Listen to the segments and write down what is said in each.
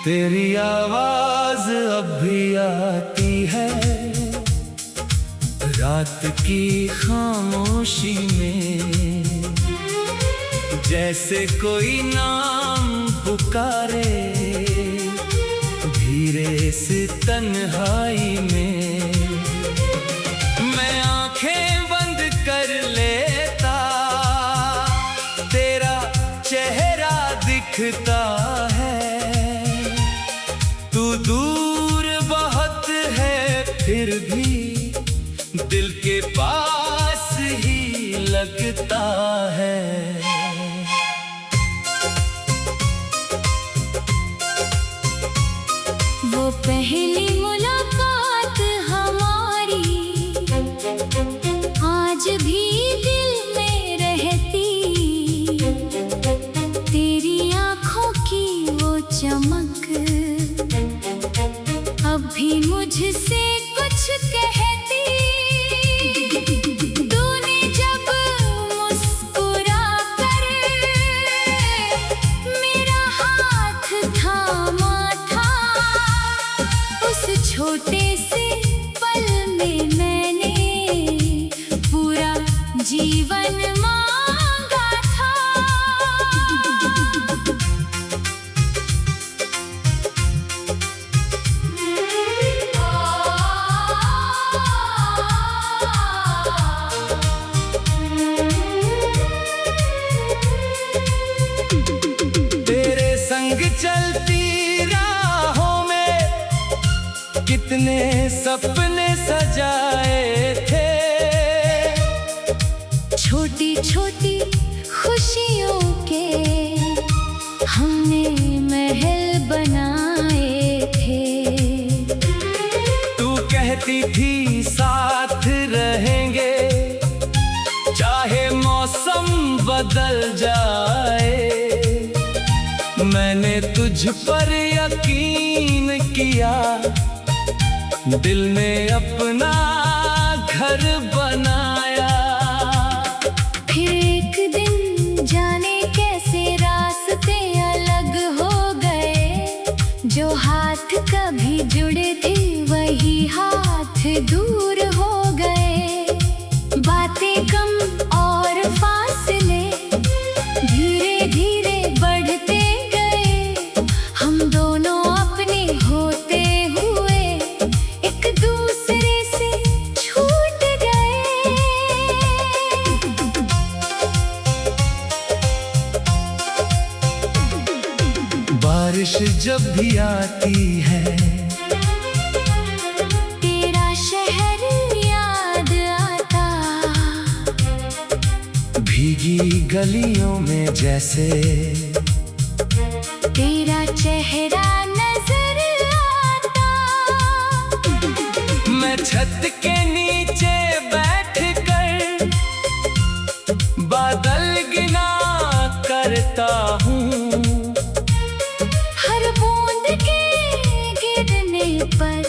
तेरी आवाज अब भी आती है रात की खामोशी में, जैसे कोई नाम पुकारे धीरे से तन्हाई में। मैं आंखें बंद कर लेता, तेरा चेहरा दिखता है। तू दूर बहुत है फिर भी दिल के पास ही लगता है। वो पहली मुलाकात हमारी आज भी दिल में रहती, तेरी आँखों की वो चमक अब भी मुझसे कुछ कहती। तूने जब मुस्कुरा कर मेरा हाथ थामा था, उस छोटे से पल में मैंने पूरा जीवन मांगा था। तेरे संग चलती राहों में कितने सपने सजाए थे, छोटी छोटी खुशियों के हमने महल बनाए थे। तू कहती थी साथ रहेंगे चाहे मौसम बदल जाए। मैंने तुझ पर यकीन किया, दिल में अपना घर बनाया। फिर एक दिन जाने कैसे रास्ते अलग हो गए, जो हाथ कभी जुड़े थे वही हाथ दूर हो गए। बातें कम और फासले धीरे धीरे बढ़ते गए, हम दोनों अपने होते हुए एक दूसरे से छूट गए। बारिश जब भी आती है तेरा शहर याद आता, भीगी गलियों में जैसे तेरा चेहरा नजर आता। मैं छत के नीचे बैठकर बादल गिना करता हूँ। हर बूंद के गिरने पर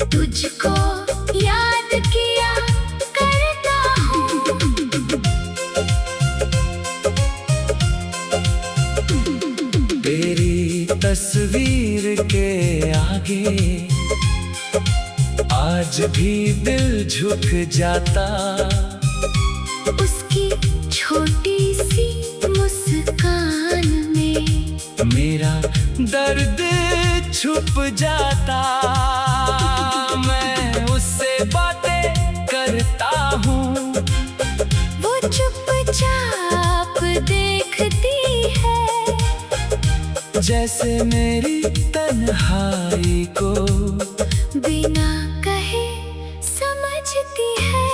तुझको याद किया करता हूँ। तेरी तस्वीर के आगे आज भी दिल झुक जाता, उसकी छोटी सी मुस्कान में मेरा दर्द छुप जाता। मैं उससे बातें करता हूँ, वो चुपचाप देखती है, जैसे मेरी तन्हाई को बिना कहे समझती है।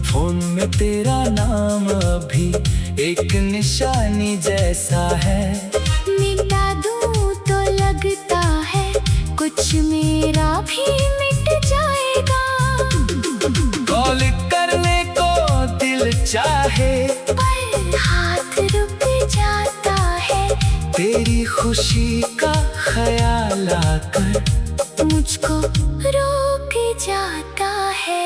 फोन में तेरा नाम अभी एक निशानी जैसा है, मिटा दूं तो लगता है कुछ मेरा भी मिट जाएगा। कॉल करने को दिल चाहे पर हाथ रुक जाता है, तेरी खुशी का ख्याल आकर मुझको रोक जाता है।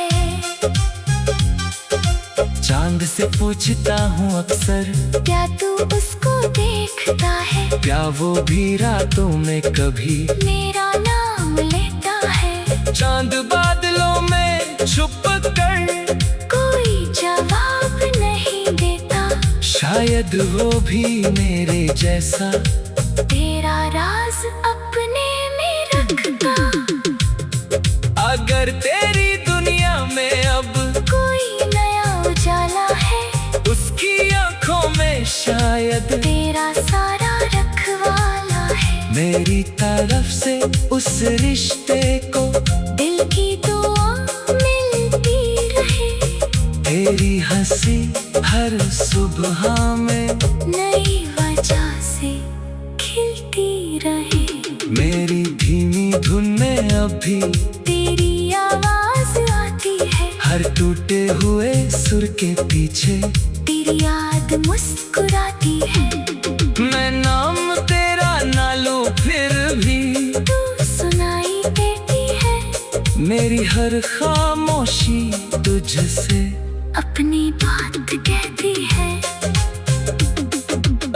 चांद से पूछता हूँ अक्सर, क्या तू उसको देखता है, क्या वो भी रातों में कभी मेरा नाम लेता है। चांद बादलों में छुप कर कोई जवाब नहीं देता, शायद वो भी मेरे जैसा तेरा राज अपने में रखता। अगर तेरी दुनिया में अब कोई नया उजाला है, उसकी आंखों में शायद तेरा सारा रखवाला है। मेरी तरफ से उस रिश्ते को दिल की दुआ मिलती रहे, तेरी हंसी हर सुबह में नई वजह से खिलती रहे। मेरी धीमी धुन में अभी तेरी आवाज आती है, हर टूटे हुए सुर के पीछे तेरी याद मुस्कुराती है। मैं नाम तेरा ना लूं फिर भी तू सुनाई देती है, मेरी हर खामोशी तुझसे अपनी बात कहती है।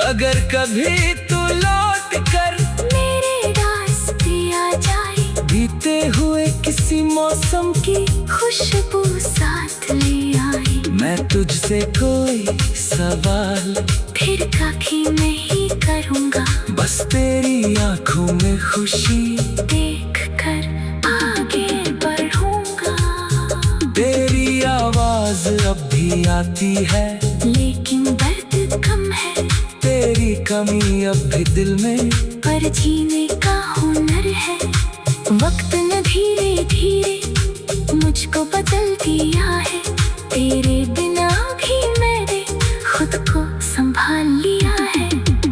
अगर कभी तू लौट कर मेरे रास्ते आ जाए, बीते हुए किसी मौसम की खुशबू साथ ले आई, मैं तुझसे कोई सवाल फिर कभी नहीं करूँगा, बस तेरी आंखों में खुशी देख कर आगे बढ़ूंगा। तेरी आवाज अब भी आती है, लेकिन दर्द कम है, तेरी कमी अब भी दिल में पर जीने का हुनर है। वक्त ने धीरे धीरे मुझको बदल दिया है, तेरे बिना भी मैंने खुद को संभाल लिया है।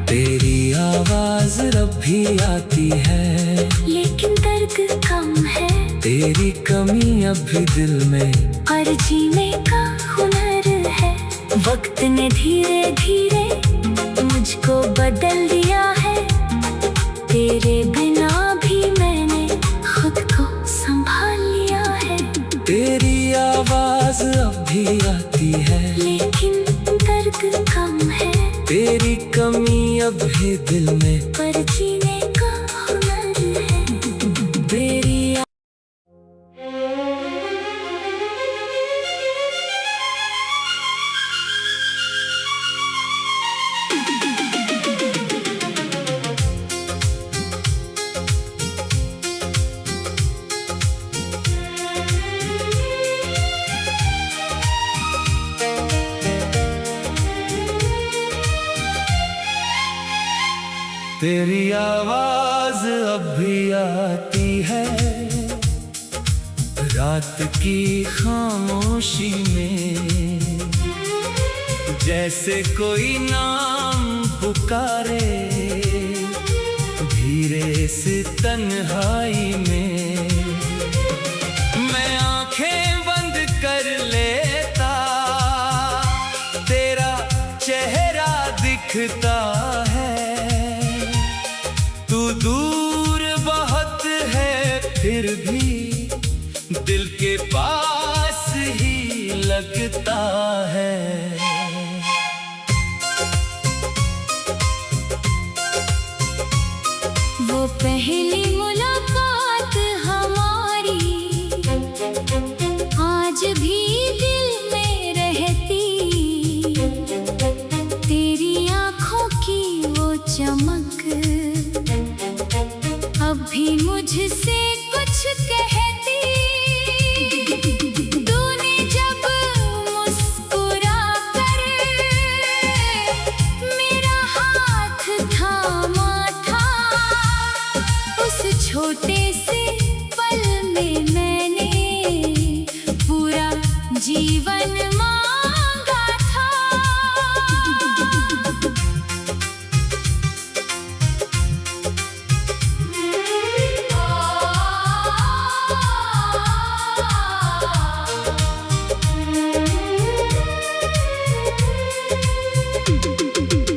तेरी आवाज अब भी आती है, लेकिन दर्द कम है, तेरी कमी अब भी दिल में पर जीने का हुनर है। वक्त ने धीरे धीरे मुझको बदल दिया है, तेरे बिना भी मैंने खुद को संभाल लिया है। तेरी आवाज अब भी आती है, लेकिन दर्द कम है, तेरी कमी अब भी दिल में पर जीने का हुनर है। तेरी तेरी आवाज अब भी आती है, रात की खामोशी में जैसे कोई नाम पुकारे धीरे से तन्हाई में। मैं आंखें बंद कर लेता, तेरा चेहरा दिखता है, तू दूर बहुत है फिर भी दिल के पास ही लगता है। वो पहली मुलाकात हमारी आज भी दिल में रहती, तेरी आंखों की वो चमक अब भी मुझसे कुछ कहती। तूने जब मुस्कुरा कर मेरा हाथ थामा था, उस छोटे से पल में मैंने पूरा जीवन मांगा था।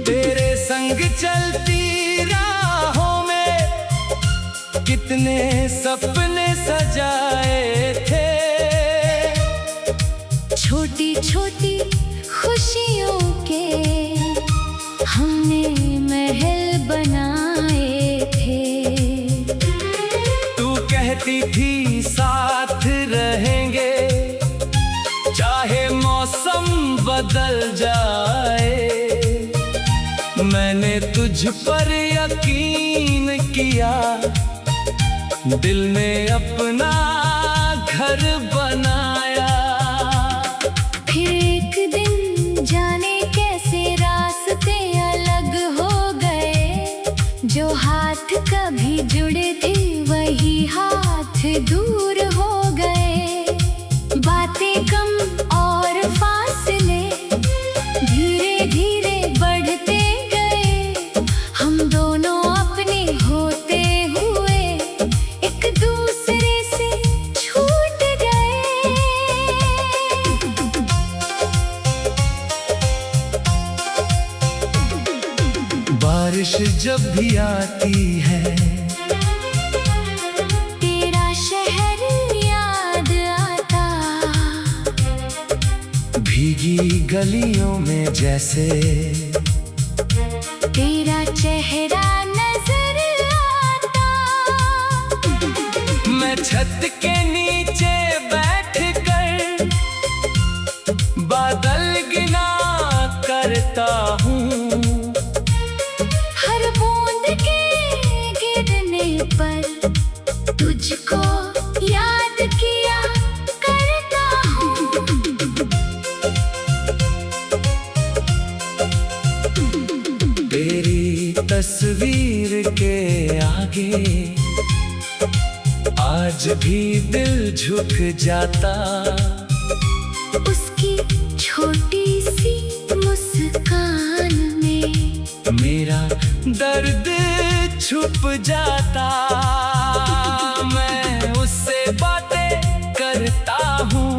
तेरे संग चलती राहों में कितने सपने सजाए थे, छोटी छोटी खुशियों के हमने कहती थी साथ रहेंगे, चाहे मौसम बदल जाए। मैंने तुझ पर यकीन किया, दिल में अपना घर बनाया। फिर एक दिन जाने कैसे रास्ते अलग हो गए, जो हाथ कभी जुड़े थे वही हाथ दूर हो गए। बातें कम और फासले धीरे धीरे बढ़ते गए, हम दोनों अपने होते हुए एक दूसरे से छूट गए। बारिश जब भी आती है, तेरा शहर याद आता, भीगी गलियों में जैसे तेरा चेहरा नजर आता। मैं छत के नीचे बैठकर बादल गिना करता हूँ। हर बूंद के गिरने पर तुझको याद किया करता हूँ। तेरी तस्वीर के आगे आज भी दिल झुक जाता। उसकी छोटी सी मुस्कान में मेरा दर्द छुप जाता। मैं उससे बातें करता हूँ,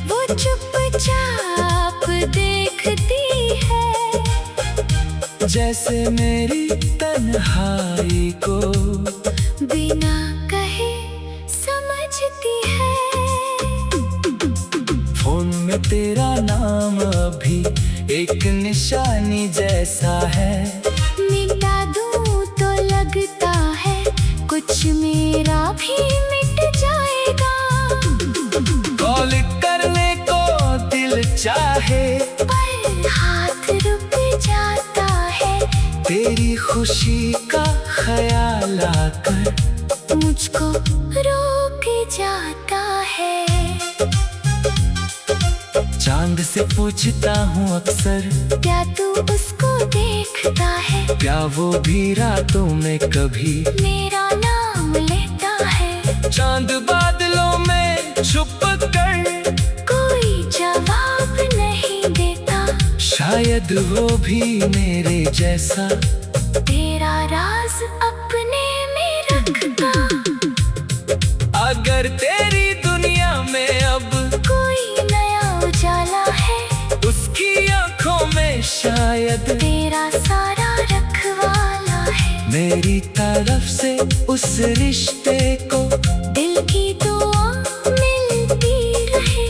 वो चुपचाप देखती है, जैसे मेरी तन्हाई को बिना कहे समझती है। फोन में तेरा नाम अभी एक निशानी जैसा है। मिटा दूं तो लगता है कुछ मेरा भी मिट जाएगा। कॉल करने को दिल चाहे, पर हाथ रुक जाता है। तेरी खुशी का ख्याल आकर मुझको रोक जाता है। चांद से पूछता हूँ अक्सर, क्या तू उसको देखता है? क्या वो भी रातों में कभी मेरा नाम लेता है। चांद बादलों में छुप कर कोई जवाब नहीं देता, शायद वो भी मेरे जैसा तेरा राज अपने में रखता। अगर तेरी दुनिया में अब कोई नया उजाला है, उसकी आंखों में शायद तेरा सारा रखवाला है। मेरी तरफ से उस रिश्ते को दिल की दुआ मिलती रहे,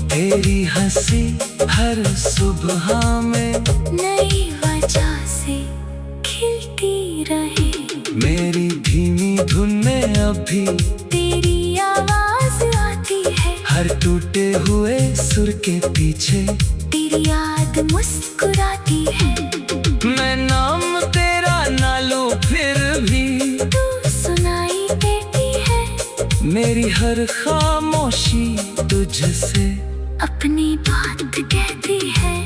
तेरी हंसी हर सुबह में नई वजह से खिलती रहे। मेरी धीमी धुन में अभी तेरी आवाज आती है, हर टूटे हुए सुर के पीछे तेरी याद मुस्कुराती है। मैं नाम तेरा ना लूं फिर भी तू सुनाई देती है, मेरी हर खामोशी तुझसे अपनी बात कहती है।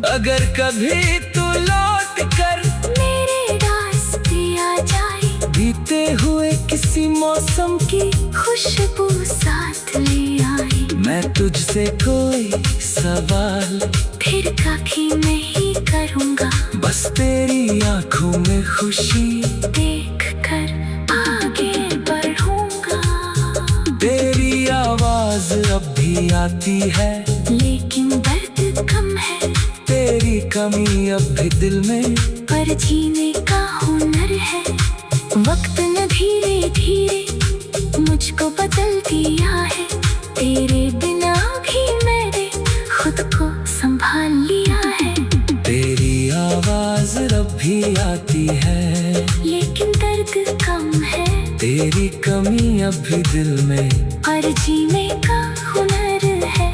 अगर कभी तू लौट कर मेरे रास्ते आ जाए, बीते हुए किसी मौसम की खुशबू साथ ले आए, मैं तुझसे कोई सवाल फिर कभी नहीं करूँगा। बस तेरी आंखों में खुशी देख कर आगे बढ़ूंगा। तेरी आवाज अब भी आती है, लेकिन दर्द कम है, तेरी कमी अब भी दिल में, पर जीने का हुनर है। वक्त न धीरे धीरे मुझको बदल दिया है, तेरे बिना भी मैंने खुद को संभाल लिया है। तेरी आवाज अब भी आती है, लेकिन दर्द कम है। तेरी कमी अब भी दिल में, पर जीने का हुनर है।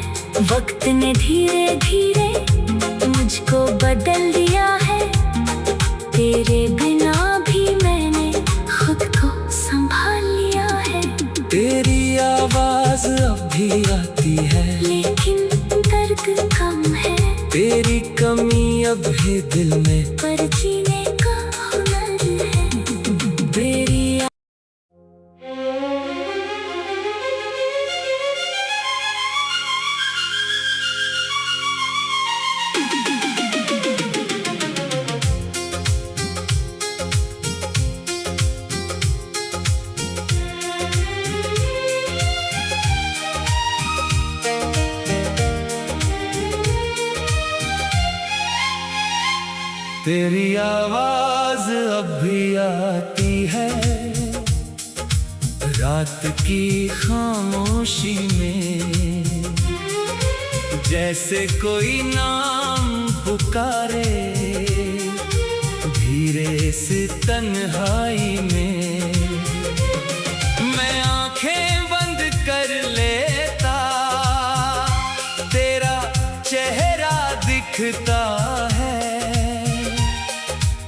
वक्त ने धीरे धीरे मुझको बदल दिया है। तेरे बिना भी मैंने खुद को संभाल लिया है। तेरी आवाज अब भी आती है, लेकिन दर्द कम है। तेरी कमी अब भी दिल में, पर जीने का हुनर है। तेरी तेरी आवाज अब भी आती है, रात की खामोशी में, जैसे कोई नाम पुकारे धीरे से तन्हाई में। मैं आंखें बंद कर लेता, तेरा चेहरा दिखता है।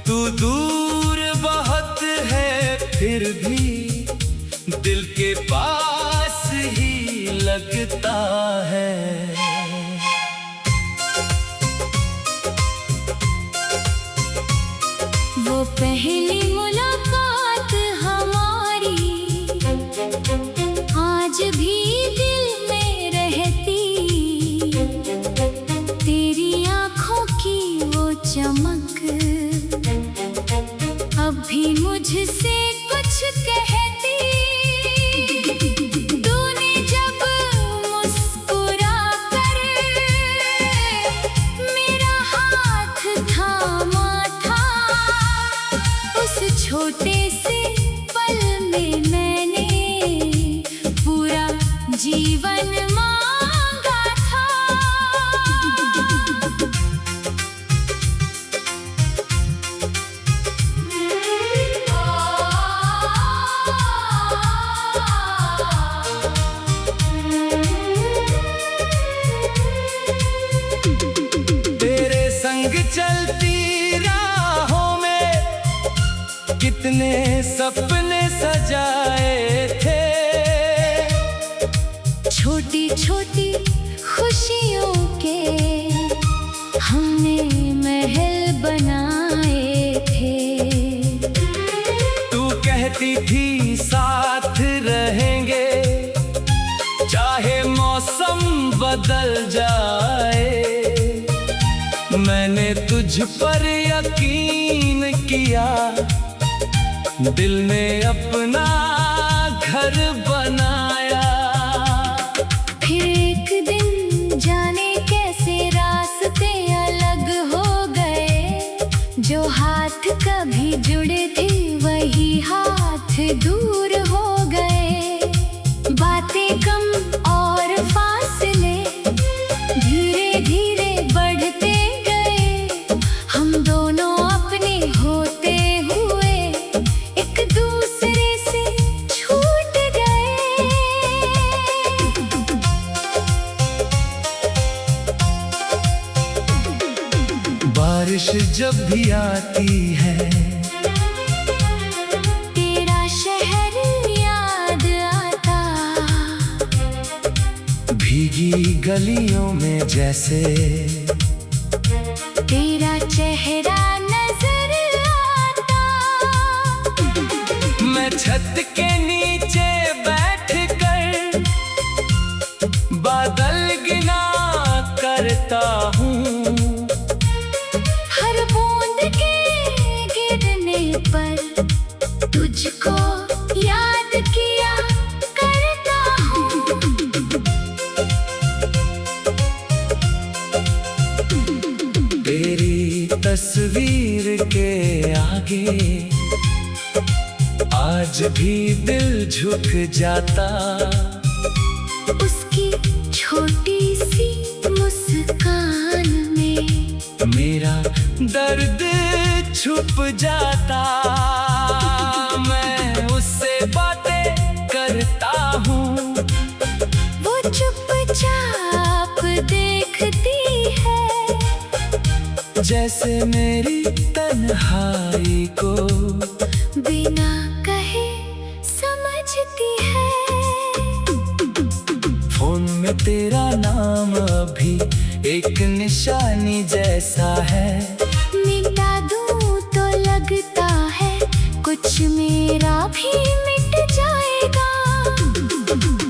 तू दूर बहुत है फिर भी दिल के पास ही लगता है। वो पहली मुलाकात हमारी आज भी दिल में रहती। तेरी आँखों की वो चमक अब भी मुझसे कुछ कहती। तूने जब मुस्कुरा कर मेरा हाथ थामा था, उस छोटे से पल में मैंने पूरा जीवन मांगा था। तेरे संग चलती राहों में कितने सपने सजाए थे। छोटी छोटी खुशियों के हमने महल बनाए थे। तू कहती थी साथ रहेंगे चाहे मौसम बदल जाए। मैंने तुझ पर यकीन किया, दिल में अपना घर बनाया। फिर एक दिन जाने कैसे रास्ते अलग हो गए। जो हाथ कभी जुड़े थे वही हाथ दूर हो गए। बातें कम और फासले धीरे धीरे बढ़ते गए। हम दोनों अपने होते हुए एक दूसरे से छूट गए। बारिश जब भी आती है तेरा शहर याद आता। भीगी गलियों में जैसे तेरा चेहरा नजर आता। मैं छत के नीचे बैठ कर बादल गिना करता हूँ। हर बूंद के गिरने पर तुझको याद किया करता हूँ। तेरी तस्वीर के आगे आज भी दिल झुक जाता। उसकी छोटी सी मुस्कान में मेरा दर्द छुप जाता। मैं उससे बातें जैसे मेरी तन्हाई को बिना कहे समझती है। फोन में तेरा नाम अभी एक निशानी जैसा है। मिटा दूं तो लगता है कुछ मेरा भी मिट जाएगा।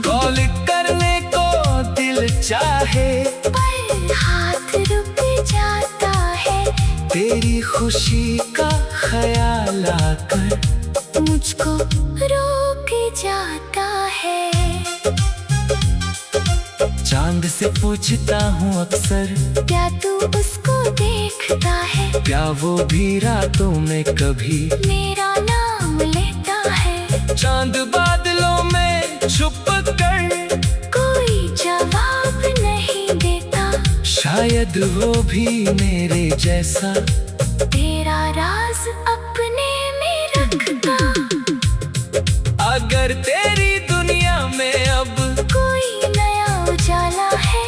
कॉल करने को दिल चाहे पर हाथ रुक जाता है। तेरी खुशी का ख्याल आकर मुझको रोक जाता है। चांद से पूछता हूँ अक्सर, क्या तू उसको देखता है? क्या वो भी रातों में कभी मेरा नाम लेता है। चांद बादलों में छुप कर कोई जवाब नहीं देता। शायद वो भी मेरे जैसा तेरा राज अपने में रखता। अगर तेरी दुनिया में अब कोई नया उजाला है,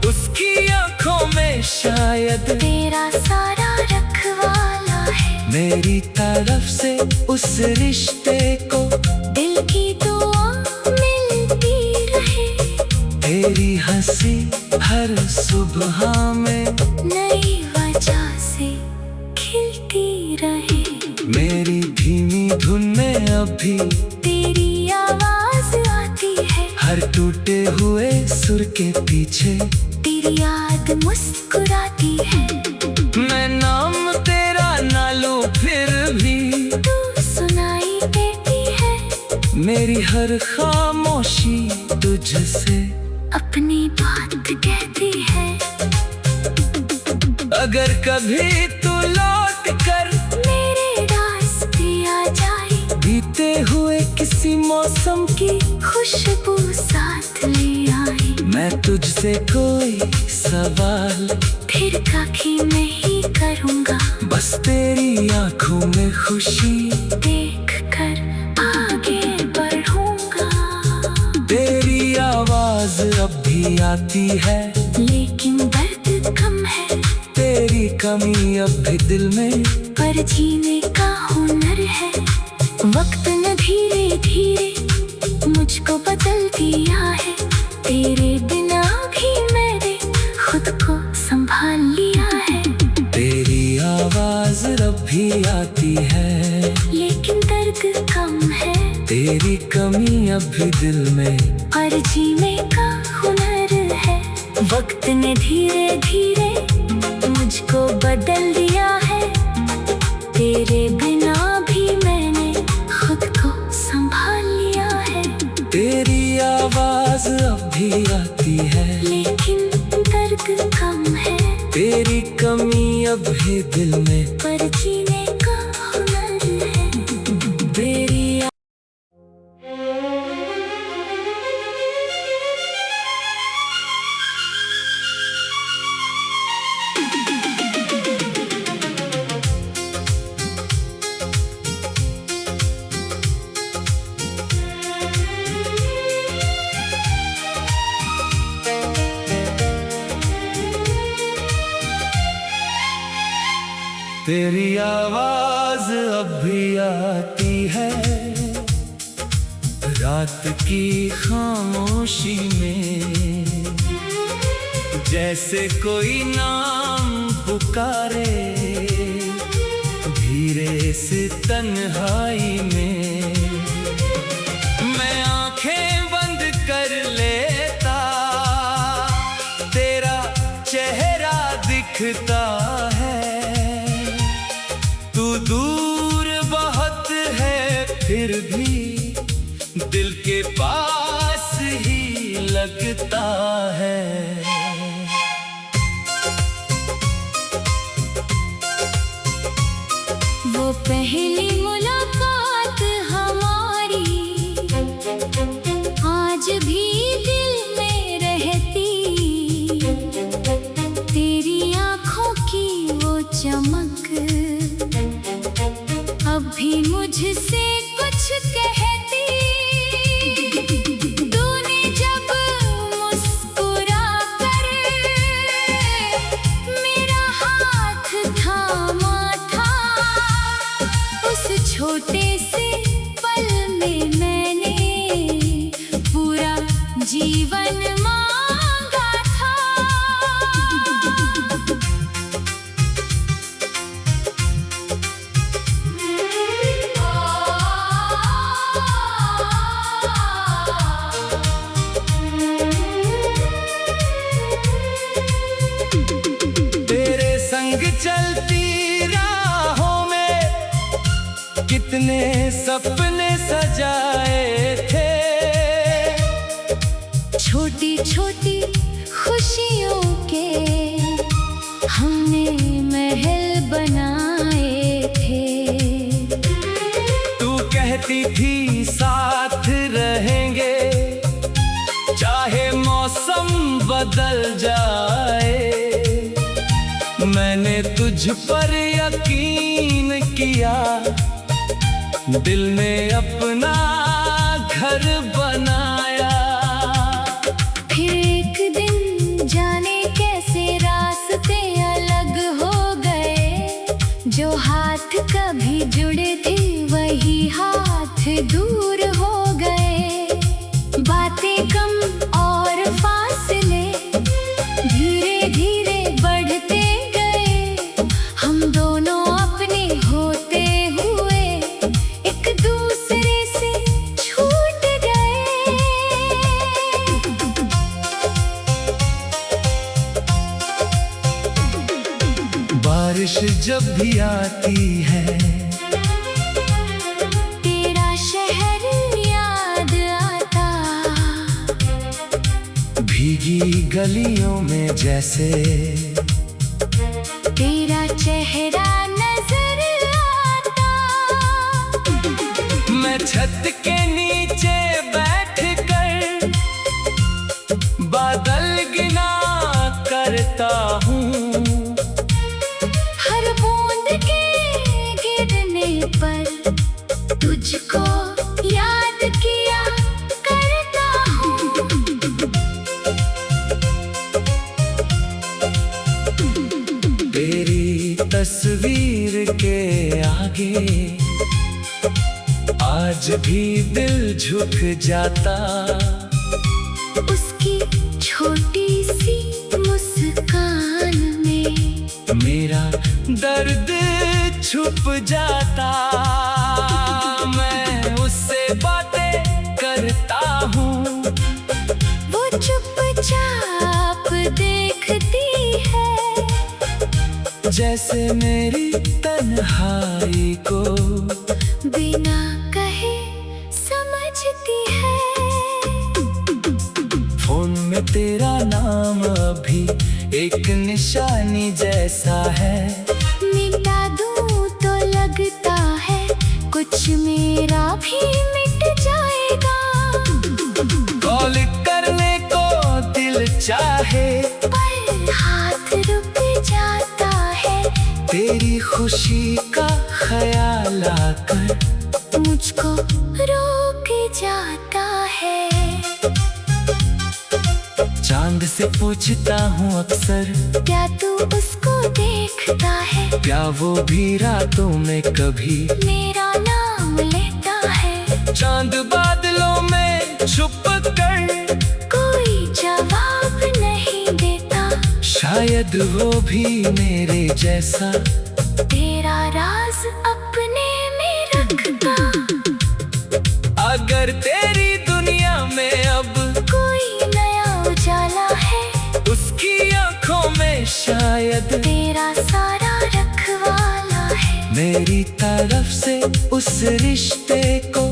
उसकी आंखों में शायद तेरा सारा रखवाला है। मेरी तरफ से उस रिश्ते को दिल की दुआ मिलती रहे। तेरी हंसी हर सुबह में नई वजह से खिलती रहे। मेरी धीमी धुन में अभी तेरी आवाज आती है। हर टूटे हुए सुर के पीछे तेरी याद मुस्कुराती है। मैं नाम तेरा ना लूं फिर भी तू सुनाई देती है। मेरी हर खामोशी तुझसे अपनी बात कहती है। अगर कभी तू लौट कर मेरे रास्ते आ जाए, बीते हुए किसी मौसम की खुशबू साथ ले आई। मैं तुझसे कोई सवाल फिर कभी नहीं करूँगा। बस तेरी आंखों में खुशी देख कर आगे बढ़ूंगा। तेरी आवाज अब भी आती है, लेकिन दर्द कम है। तेरी कमी अब भी दिल में पर जीने का हुनर है। वक्त ने धीरे धीरे मुझको बदल दिया है। तेरे बिना भी मैंने खुद को संभाल लिया है। तेरी आवाज अब भी आती है, लेकिन दर्द कम है। तेरी कमी अब भी दिल में पर जीने का हुनर है। वक्त ने धीरे धीरे मुझको बदल दिया है। तेरे बिना भी मैंने खुद को संभाल लिया है। तेरी आवाज अब भी आती है, लेकिन दर्द कम है। तेरी कमी अब भी दिल में पर जीने का हुनर है। तेरी तेरी आवाज अब भी आती है, रात की खामोशी में जैसे कोई नाम पुकारे धीरे से तन्हाई में। मैं आंखें बंद कर लेता, तेरा चेहरा दिखता है। तू दूर बहुत है फिर भी दिल के पास ही लगता है। वो पहली मुलाकात जीवन मांगा था। तेरे संग चलती राहों में कितने सपने सजाए थे। छोटी छोटी खुशियों के हमने महल बनाए थे। तू कहती थी साथ रहेंगे चाहे मौसम बदल जाए। मैंने तुझ पर यकीन किया, दिल में अपना घर बनाया। फिर एक दिन जाने कैसे रास्ते अलग हो गए। जो हाथ कभी जुड़े थे वही हाथ दूर हो गए। बातें कम और फासले धीरे धीरे बढ़ते गए। हम दोनों अपने होते हुए एक दूसरे से छूट गए। बारिश जब भी आती है तेरा शहर याद आता। भीगी गलियों में जैसे तेरा चेहरा नजर आता। मैं छत के नीचे बैठकर बादल गिना करता हूँ। हर बूंद के गिरने पर तुझको याद किया करता हूँ। तेरी तस्वीर के आगे आज भी दिल झुक जाता। उसकी छोटी सी मुस्कान में मेरा दर्द छुप जाता। मैं उससे बातें करता हूँ, वो चुपचाप देखती है। जैसे मेरी तन्हाई को बिना कहे समझती है। फोन में तेरा नाम अभी एक निशानी जैसा है। मिटा दूं तो लगता है कुछ मेरा भी मिट जाएगा। कॉल करने को दिल चाहे पर हाथ रुक जाता है। तेरी खुशी का ख्याल आकर मुझको रोक जाता है। चांद से पूछता हूँ अक्सर क्या तू उसको देखता है। क्या वो भी रातों में कभी मेरा नाम लेता है। चांद बादलों में छुप कर कोई जवाब नहीं देता। शायद वो भी मेरे जैसा तेरा राज अपने में रखता। अगर तेरी दुनिया में अब कोई नया उजाला है। उसकी आंखों में शायद तेरा सारा रखवाला है। मेरी तरफ से उस रिश्ते को